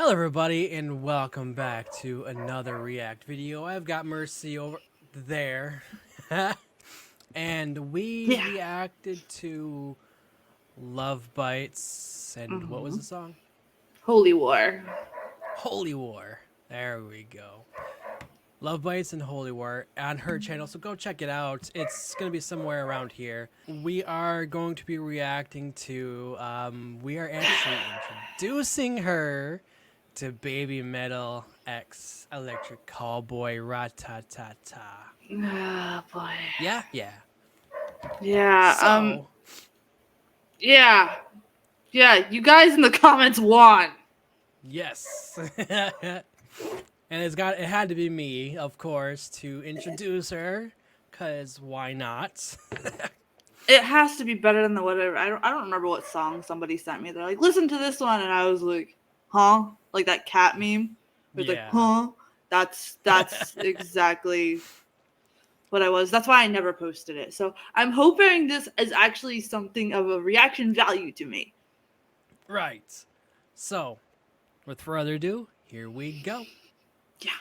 Hello everybody and welcome back to another React video. I've got Mercy over there. And we Yeah. reacted to Love Bites and what was hmm the song? Holy War. Holy War. There we go. Love Bites and Holy War on her channel, so go check it out. It's going to be somewhere around here. We are going to be reacting to, we are actually introducing her to Babymetal X Electric Callboy RATATATA. Oh boy. Yeah, yeah. Yeah. So, Yeah. Yeah. You guys in the comments won. yes. And it had to be me, of course, to introduce her, cause why not? It has to be better than the whatever. I don't remember what song somebody sent me. They're like, listen to this one, and I was like, huh? Like that cat meme. It's like, Yeah. huh? That's exactly what I was. That's why I never posted it. So I'm hoping this is actually something of a reaction value to me. Right. So, with further ado, here we go. Yeah.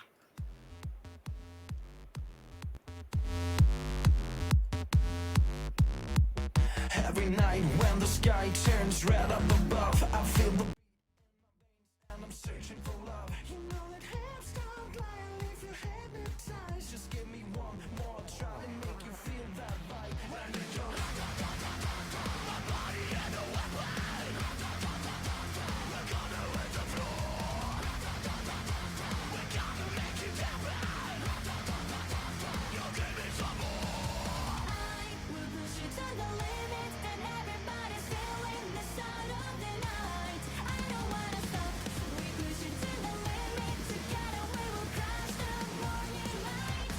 Every night when the sky turns red up above, I feel the and I'm searching for love. You know that hands stop lying if you're hypnotized. Just give me one more try and make you feel that vibe. When you go, my body and the weapon. We're gonna hit the floor. We're gonna make it happen. You'll give me some more. I will push you to the limit, and everybody's feeling the sound of the night. I don't wanna stop. We push you to the limit. Together we will crush the morning light.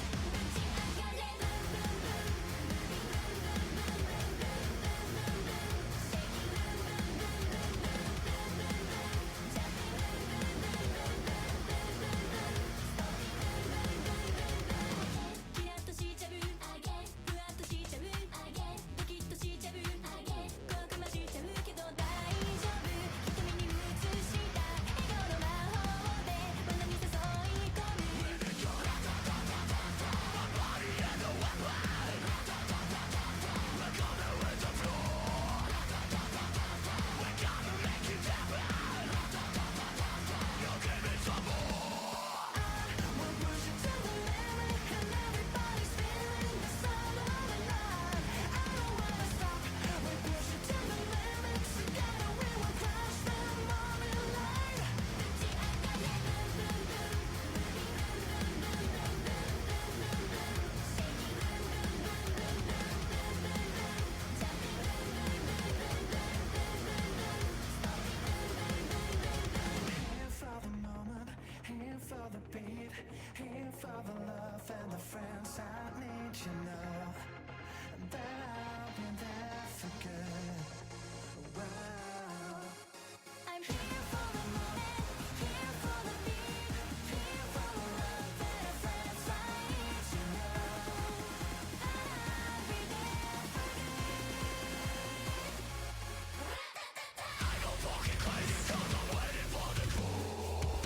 Here for the moment, here for the beat, here for the love and the friends I need you know that I'll be there for good. Wow. I'm here for the moment, here for the beat, here for the love and the friends I need you know that I'll be there for good. I go fucking crazy 'cause I'm waiting for the cool.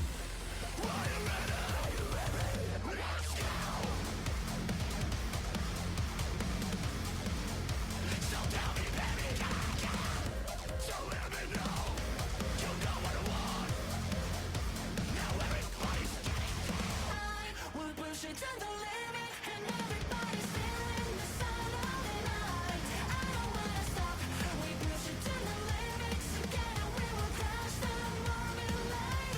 Are you ready? Let's go. So tell me, baby, so let me know. You know what I want. Now everybody's getting down. I will push it to the limit, and everybody's feeling the sound of the night. I don't wanna stop. We push it to the limit. Together we will crush the morning light.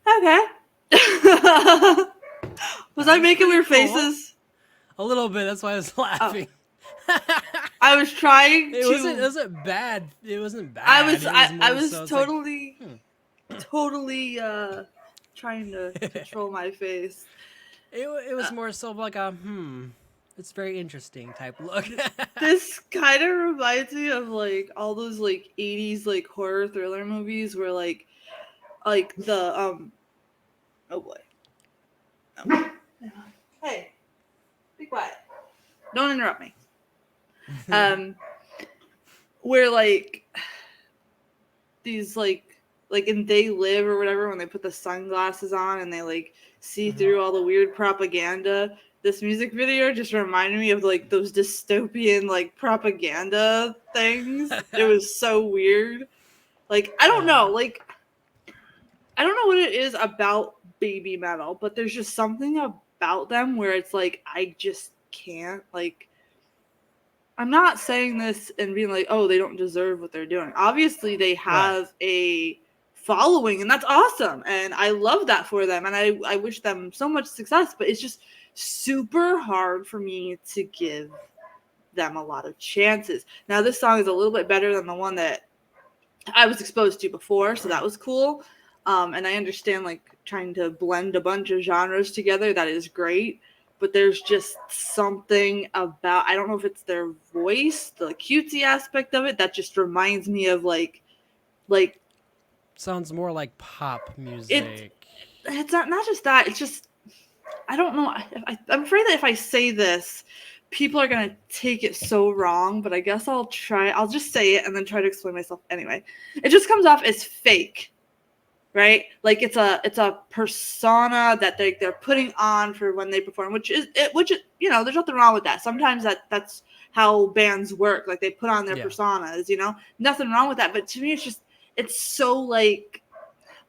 Okay. Was I That was making pretty weird cool. faces? A little bit. That's why I was laughing. I was trying It to. wasn't bad. It wasn't bad. I was It I more was so, it's totally like, totally trying to control my face. it was more so of like a it's very interesting type look. This kind of reminds me of like all those like 80s like horror thriller movies where like the oh boy. Oh. Hey, be quiet. Don't interrupt me. Where like these like in They Live or whatever, when they put the sunglasses on and they like see through all the weird propaganda. This music video just reminded me of like those dystopian like propaganda things. It was so weird. Like I don't know, like I don't know what it is about baby metal, but there's just something about them where it's like I just can't like. I'm not saying this and being like, oh, they don't deserve what they're doing. Obviously, they have a following, and that's awesome. And I love that for them. And I wish them so much success, but it's just super hard for me to give them a lot of chances. Now, this song is a little bit better than the one that I was exposed to before, so that was cool. And I understand like trying to blend a bunch of genres together. That is great. But there's just something about, I don't know if it's their voice, the cutesy aspect of it, that just reminds me of like Sounds more like pop music. It's not just that. It's just, I don't know. I'm afraid that if I say this, people are going to take it so wrong, but I guess I'll just say it and then try to explain myself anyway. It just comes off as fake. Right, like it's a persona that they're putting on for when they perform, which is you know, there's nothing wrong with that. Sometimes that's how bands work, like they put on their personas, you know, nothing wrong with that. But to me, it's so like,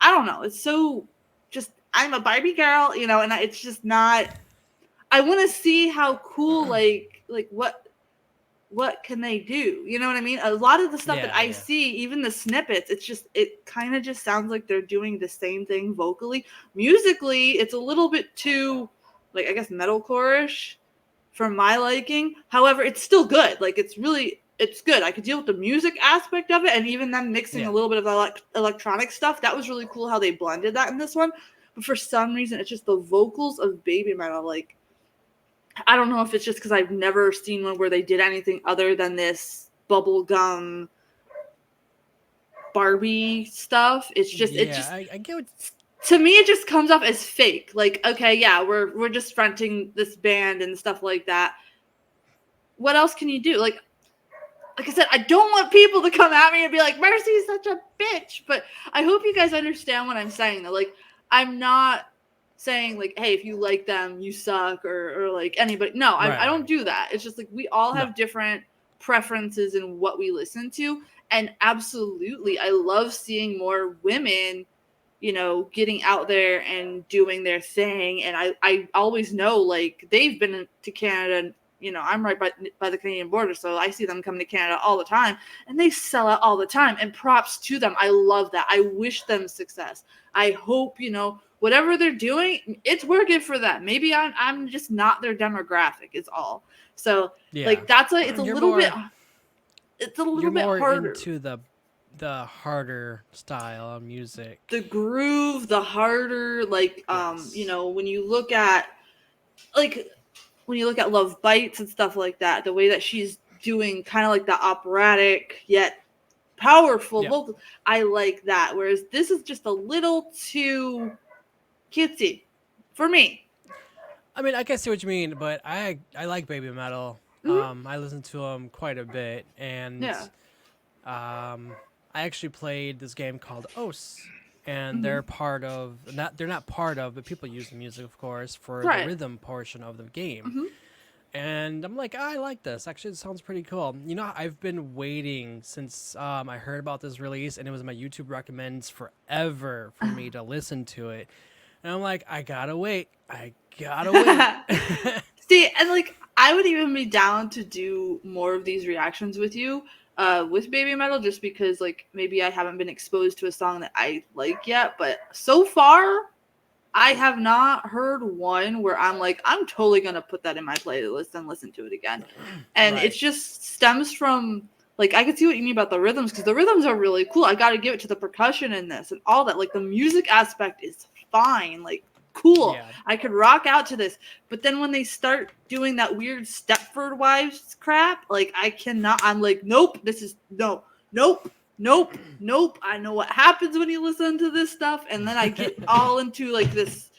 I don't know, it's so just I'm a Barbie girl, you know, and it's just not. I want to see how cool like what can they do? You know what I mean? A lot of the stuff that I see, even the snippets, it kind of just sounds like they're doing the same thing vocally. Musically, it's a little bit too, like, I guess metalcore-ish for my liking. However, it's still good. Like, it's good. I could deal with the music aspect of it, and even them mixing a little bit of electronic stuff. That was really cool how they blended that in this one. But for some reason, it's just the vocals of baby metal, like, I don't know if it's just because I've never seen one where they did anything other than this bubblegum Barbie stuff. It's just, I get what. To me, it just comes off as fake. Like, okay, yeah, we're just fronting this band and stuff like that. What else can you do? Like I said, I don't want people to come at me and be like, Mercy is such a bitch. But I hope you guys understand what I'm saying, though. Like, I'm not saying like, hey, if you like them, you suck, or like anybody. No, I don't do that. It's just like we all have different preferences in what we listen to. And absolutely, I love seeing more women, you know, getting out there and doing their thing. And I always know, like, they've been to Canada. You know, I'm right by the Canadian border, so I see them coming to Canada all the time, and they sell out all the time. And props to them. I love that. I wish them success. I hope, you know, whatever they're doing, it's working for them. Maybe I'm just not their demographic. Is all. So like that's like it's a little bit harder. Into the harder style of music, the groove, the harder, like you know, when you look at Love Bites and stuff like that, the way that she's doing kind of like the operatic yet powerful vocal, I like that. Whereas this is just a little too cutesy for me. I mean, I can see what you mean, but I like baby metal. I listen to them quite a bit, and I actually played this game called OS, and they're not part of, but people use the music, of course, for the rhythm portion of the game. And I'm like, I like this. Actually, it sounds pretty cool. You know, I've been waiting since I heard about this release, and it was my YouTube recommends forever for me to listen to it. And I'm like, I gotta wait. See, and like, I would even be down to do more of these reactions with you, with baby metal, just because like maybe I haven't been exposed to a song that I like yet. But so far, I have not heard one where I'm like, I'm totally going to put that in my playlist and listen to it again. And Right. it just stems from, like, I can see what you mean about the rhythms, because the rhythms are really cool. I got to give it to the percussion in this and all that. Like, the music aspect is fine. Like, cool. Yeah. I could rock out to this. But then when they start doing that weird Stepford Wives crap, like, I cannot. I'm like, nope, this is, no, nope. Nope. I know what happens when you listen to this stuff, and then I get all into like this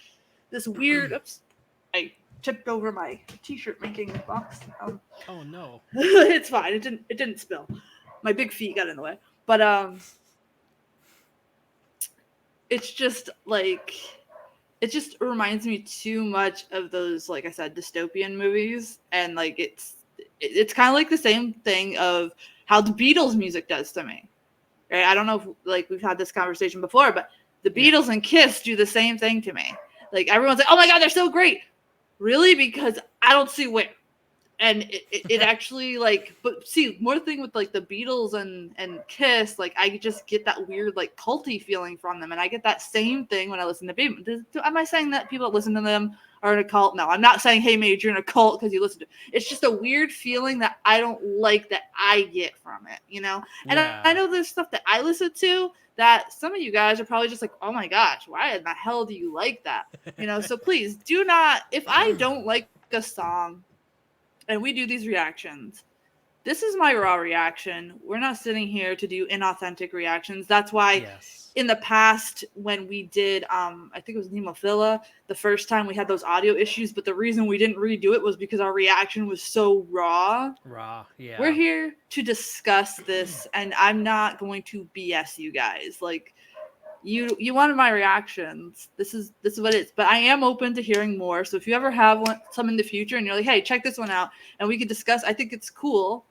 weird. Oops, I tipped over my t-shirt making box. Oh no. It's fine. It didn't spill. My big feet got in the way, but it's just like it just reminds me too much of those, like I said, dystopian movies, and like it's kind of like the same thing of how the Beatles music does to me. Right? I don't know if like we've had this conversation before, but the Beatles and Kiss do the same thing to me. Like everyone's like, "Oh my God, they're so great!" Really? Because I don't see where. And it actually like, but see, more thing with like the Beatles and Kiss, like I just get that weird like culty feeling from them, and I get that same thing when I listen to Baby. Am I saying that people that listen to them are in a cult? No, I'm not saying, hey, Mage, you're in a cult because you listen to. It's just a weird feeling that I don't like that I get from it, you know. And Yeah. I know there's stuff that I listen to that some of you guys are probably just like, oh my gosh, why in the hell do you like that? You know, so please do not. If I don't like a song, and we do these reactions, this is my raw reaction. We're not sitting here to do inauthentic reactions. That's why in the past when we did, I think it was Nemophila, the first time we had those audio issues, but the reason we didn't redo it was because our reaction was so raw. Yeah. We're here to discuss this, and I'm not going to BS you guys. Like, you wanted my reactions. This is what it is. But I am open to hearing more. So if you ever have some in the future and you're like, hey, check this one out, and we could discuss, I think it's cool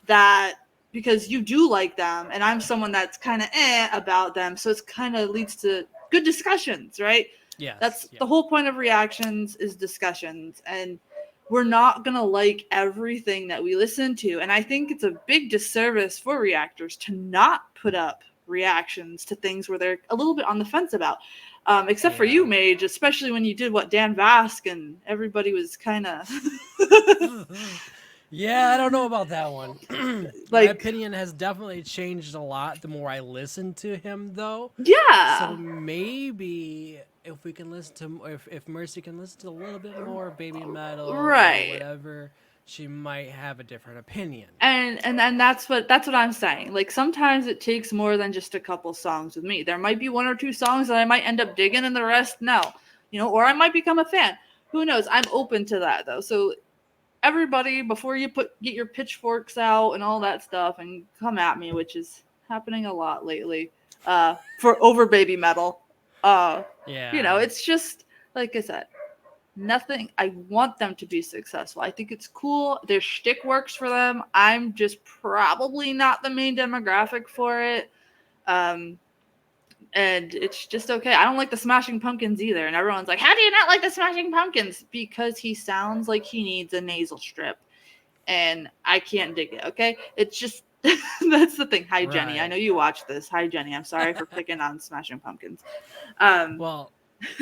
that because you do like them, and I'm someone that's kind of about them, so it's kind of leads to good discussions, right? Yes. That's the whole point of reactions is discussions, and we're not gonna like everything that we listen to. And I think it's a big disservice for reactors to not put up reactions to things where they're a little bit on the fence about, except for you, Mage, especially when you did what Dan Vask, and everybody was kind of Yeah, I don't know about that one. like, my opinion has definitely changed a lot the more I listen to him, though. yeah, So maybe if we can listen to, if Mercy can listen to a little bit more Baby Metal, right, or whatever, she might have a different opinion. And that's what I'm saying. Like, sometimes it takes more than just a couple songs with me. There might be one or two songs that I might end up digging, and the rest no, you know, or I might become a fan. Who knows? I'm open to that though. So everybody, before you get your pitchforks out and all that stuff and come at me, which is happening a lot lately, for over Baby Metal. You know, it's just like I said. Nothing. I want them to be successful. I think it's cool. Their shtick works for them. I'm just probably not the main demographic for it. And it's just okay. I don't like the Smashing Pumpkins either. And everyone's like, how do you not like the Smashing Pumpkins? Because he sounds like he needs a nasal strip. And I can't dig it, okay? It's just, that's the thing. Hi, Jenny. I know you watch this. Hi, Jenny. I'm sorry for picking on Smashing Pumpkins. Well,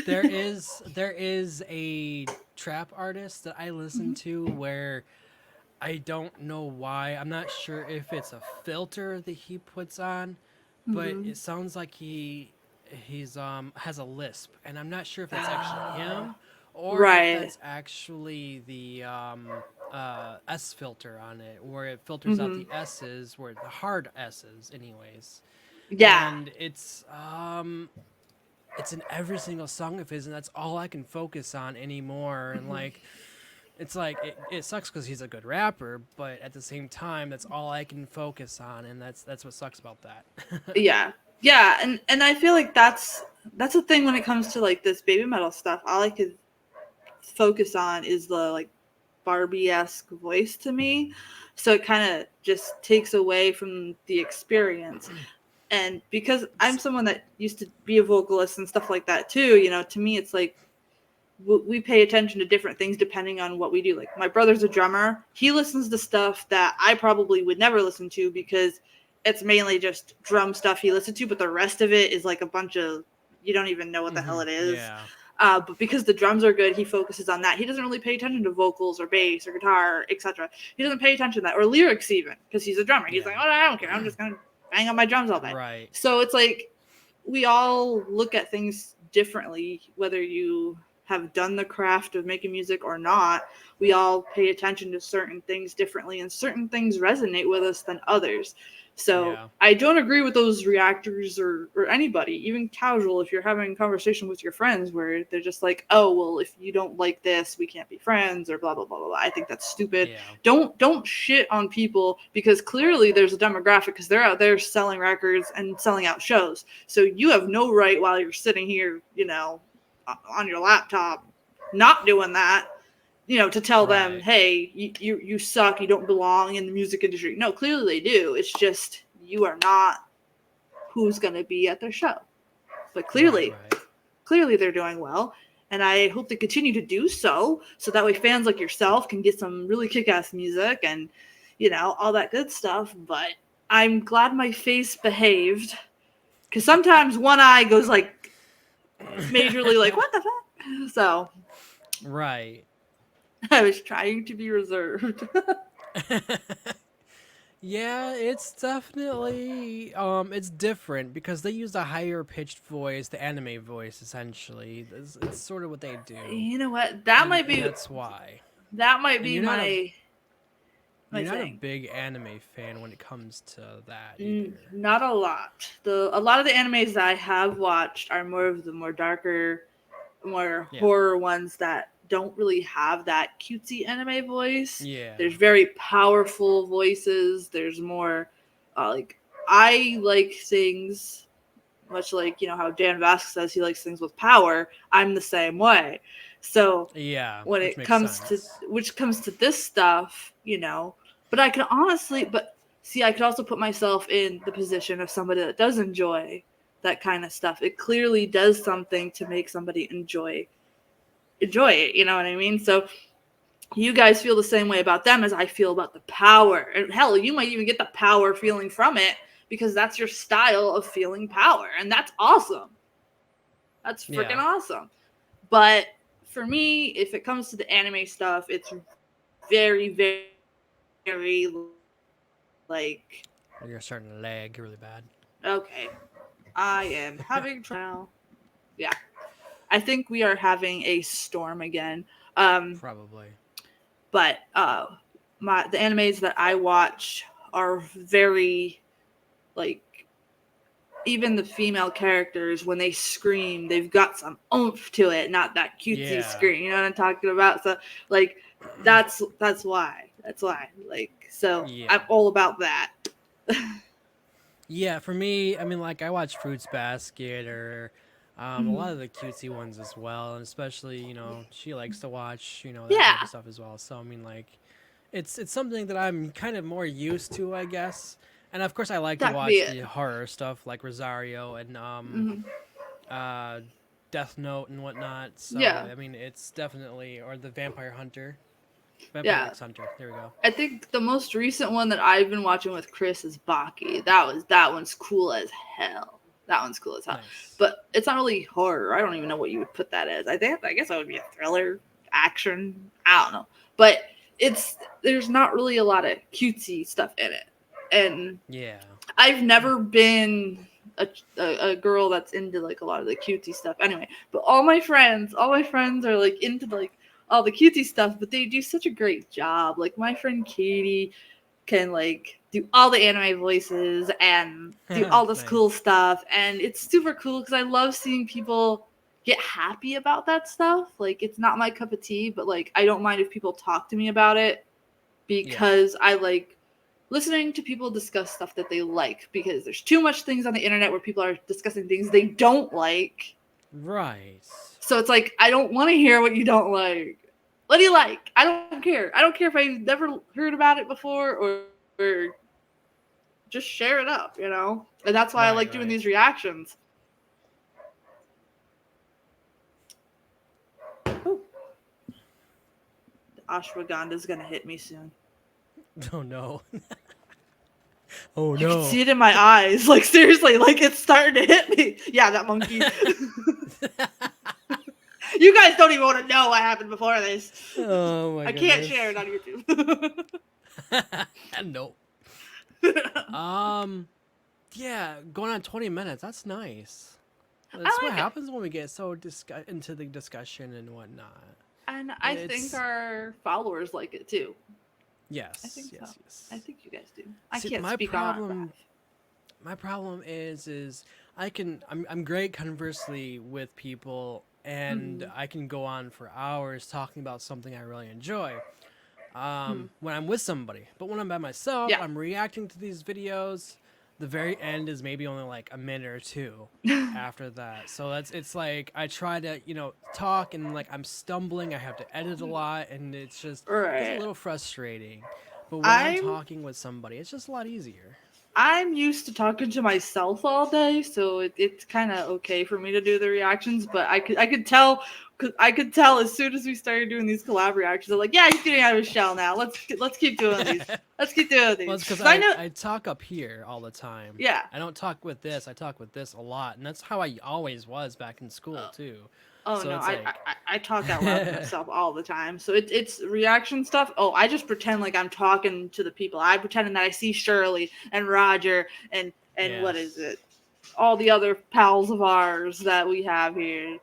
there is a trap artist that I listen to where I don't know why. I'm not sure if it's a filter that he puts on, but it sounds like he's has a lisp, and I'm not sure if that's actually him or if that's actually the S filter on it, where it filters out the S's, where the hard S's, anyways. Yeah. And it's in every single song of his, and that's all I can focus on anymore. And like, it's like it sucks because he's a good rapper, but at the same time, that's all I can focus on, and that's what sucks about that. Yeah, and I feel like that's the thing when it comes to like this Baby Metal stuff. All I could focus on is the like Barbie-esque voice to me, so it kind of just takes away from the experience. And because I'm someone that used to be a vocalist and stuff like that too, you know, to me it's like we pay attention to different things depending on what we do. Like, my brother's a drummer. He listens to stuff that I probably would never listen to because it's mainly just drum stuff he listens to, but the rest of it is like a bunch of, you don't even know what the hell it is. Yeah. But because the drums are good, he focuses on that. He doesn't really pay attention to vocals or bass or guitar, etc. He doesn't pay attention to that, or lyrics even, because he's a drummer. He's like, oh, I don't care. I'm just gonna bang on my drums all day. Right. So it's like we all look at things differently, whether you have done the craft of making music or not. We all pay attention to certain things differently, and certain things resonate with us than others. So I don't agree with those reactors or anybody, even casual, if you're having a conversation with your friends where they're just like, oh, well, if you don't like this, we can't be friends, or blah, blah, blah, blah, blah. I think that's stupid. Yeah. Don't shit on people, because clearly there's a demographic, because they're out there selling records and selling out shows. So you have no right, while you're sitting here, you know, on your laptop, not doing that, you know, to tell them, hey, you suck, you don't belong in the music industry. No, clearly they do. It's just you are not who's going to be at their show. But clearly they're doing well, and I hope they continue to do so that way fans like yourself can get some really kick-ass music and, you know, all that good stuff. But I'm glad my face behaved, because sometimes one eye goes like majorly like, what the fuck? So Right. I was trying to be reserved. Yeah, it's definitely it's different because they use a higher pitched voice, the anime voice essentially. It's sort of what they do. You know what? That's why. That might be You're my not a thing. big anime fan when it comes to that either. Not a lot. A lot of the animes that I have watched are more of the more darker, more horror ones that don't really have that cutesy anime voice. Yeah. There's very powerful voices. There's more like, I like things much like, you know, how Dan Vasquez says he likes things with power. I'm the same way. So when it comes to this stuff, you know, but I can honestly, I could also put myself in the position of somebody that does enjoy that kind of stuff. It clearly does something to make somebody enjoy it, you know what I mean? So you guys feel the same way about them as I feel about the power. And hell, you might even get the power feeling from it because that's your style of feeling power. And that's awesome. That's freaking awesome. But for me, if it comes to the anime stuff, it's very, very, very like... You're starting to lag really bad. Okay. I am having trouble. Yeah. I think we are having a storm again. Probably. But the animes that I watch are very, like, even the female characters, when they scream, they've got some oomph to it, not that cutesy scream. You know what I'm talking about? So, like, that's why. Like, so I'm all about that. Yeah, for me, I mean, like, I watch Fruits Basket or a lot of the cutesy ones as well, and especially, you know, she likes to watch, you know, that type of stuff as well. So, I mean, like, it's something that I'm kind of more used to, I guess. And, of course, I like to watch the horror stuff, like Rosario and Death Note and whatnot. So, I mean, it's definitely... Or the Vampire Hunter. Vampire X Hunter. There we go. I think the most recent one that I've been watching with Chris is Baki. That one's cool as hell. Nice. But it's not really horror. I don't even know what you would put that as. I guess that would be a thriller, action. I don't know. But there's not really a lot of cutesy stuff in it. And I've never been a girl that's into like a lot of the cutesy stuff. Anyway, but all my friends are like into like all the cutesy stuff, but they do such a great job. Like my friend Katie can like do all the anime voices and do all this cool stuff, and it's super cool because I love seeing people get happy about that stuff. Like, it's not my cup of tea, but like I don't mind if people talk to me about it because I like listening to people discuss stuff that they like, because there's too much things on the internet where people are discussing things they don't like. Right. So it's like, I don't want to hear what you don't like. What do you like? I don't care. I don't care if I've never heard about it before, or just share it up, you know? And that's why I like doing these reactions. Ooh. The ashwaganda's going to hit me soon. Oh, no. Oh, no. You can see it in my eyes. Like, seriously, like, it's starting to hit me. Yeah, that monkey. You guys don't even want to know what happened before this. Oh my I goodness. can't share it on YouTube. Nope. Yeah, going on 20 minutes. That's nice. That's like what it. happens when we get so into the discussion and whatnot. And I think our followers like it too. Yes. I think yes. so. Yes. I think you guys do. I See, can't my speak problem- on it. My problem is I'm great conversely with people, and I can go on for hours talking about something I really enjoy. When I'm with somebody, but when I'm by myself, Yeah. I'm reacting to these videos. The very end is maybe only like a minute or two after that. So it's like I try to, talk and like I'm stumbling. I have to edit a lot, and it's just it's a little frustrating. But when I'm talking with somebody, it's just a lot easier. I'm used to talking to myself all day, so it's kind of okay for me to do the reactions. But I could tell as soon as we started doing these collab reactions, I'm like, yeah, he's getting out of his shell now. Let's keep doing these. Let's keep doing these. Well, it's because I talk up here all the time. Yeah. I don't talk with this. I talk with this a lot, and that's how I always was back in school too. Oh So no, it's like- I talk out loud to myself all the time. So it's reaction stuff. Oh, I just pretend like I'm talking to the people. I pretend that I see Shirley and Roger and what is it? All the other pals of ours that we have here.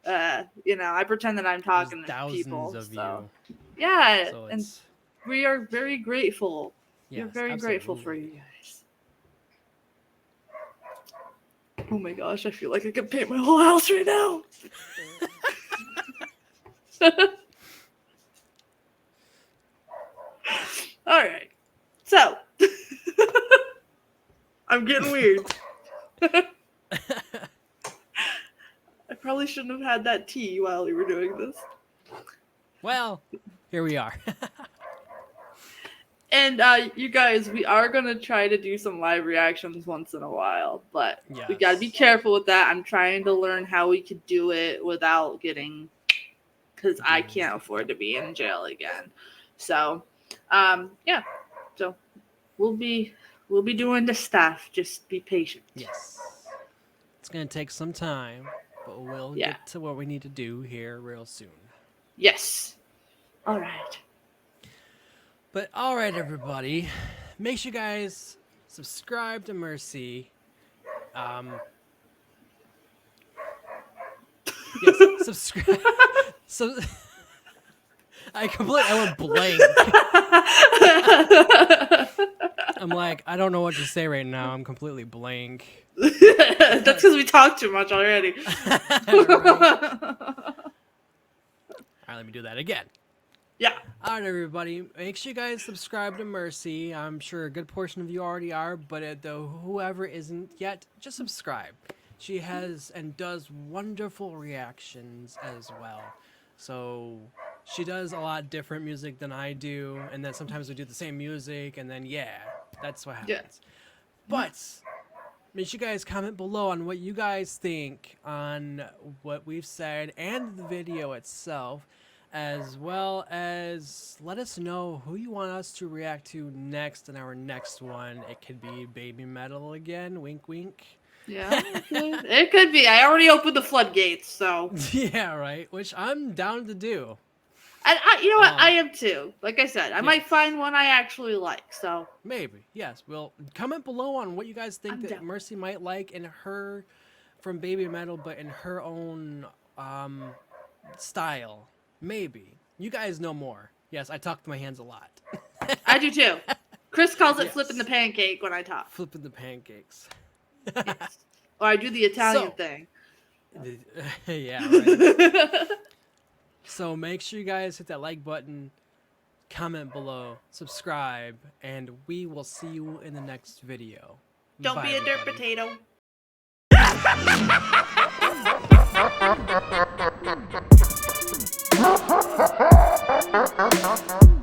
I pretend that I'm talking There's to people. thousands of So. you. Yeah, So and it's we are very grateful. We're yes, very grateful for absolutely. you guys. Oh my gosh, I feel like I could paint my whole house right now. All right. So, I'm getting weird. I probably shouldn't have had that tea while we were doing this. Well, here we are. And you guys, we are going to try to do some live reactions once in a while, but we got to be careful with that. I'm trying to learn how we could do it without getting, because I can't afford to be in jail again. So, yeah. So we'll be doing the stuff. Just be patient. Yes. It's going to take some time, but we'll get to what we need to do here real soon. Yes. All right. But all right, everybody, make sure you guys subscribe to Mercy. Yes, subscribe. So I went blank. I'm like, I don't know what to say right now. I'm completely blank. That's because we talked too much already. All right, let me do that again. Yeah. All right, everybody, make sure you guys subscribe to Mercy. I'm sure a good portion of you already are, but whoever isn't yet, just subscribe. She has and does wonderful reactions as well. So she does a lot different music than I do, and then sometimes we do the same music, and then that's what happens. Yeah. But make sure you guys comment below on what you guys think on what we've said and the video itself, as well as let us know who you want us to react to next in our next one. It could be Babymetal again, wink wink. Yeah, it could be. I already opened the floodgates, so. Yeah, right, which I'm down to do. And you know what? I am too. Like I said, I might find one I actually like, so. Maybe, yes. Well, comment below on what you guys think I'm that down. Mercy might like in her, from Babymetal, but in her own style. Maybe. You guys know more. Yes, I talk to my hands a lot. I do too. Chris calls it Yes. flipping the pancake when I talk. Flipping the pancakes. Yes. Or I do the Italian So- thing. Yeah, right. So make sure you guys hit that like button, comment below, subscribe, and we will see you in the next video. Don't Bye, be a dirt everybody. potato.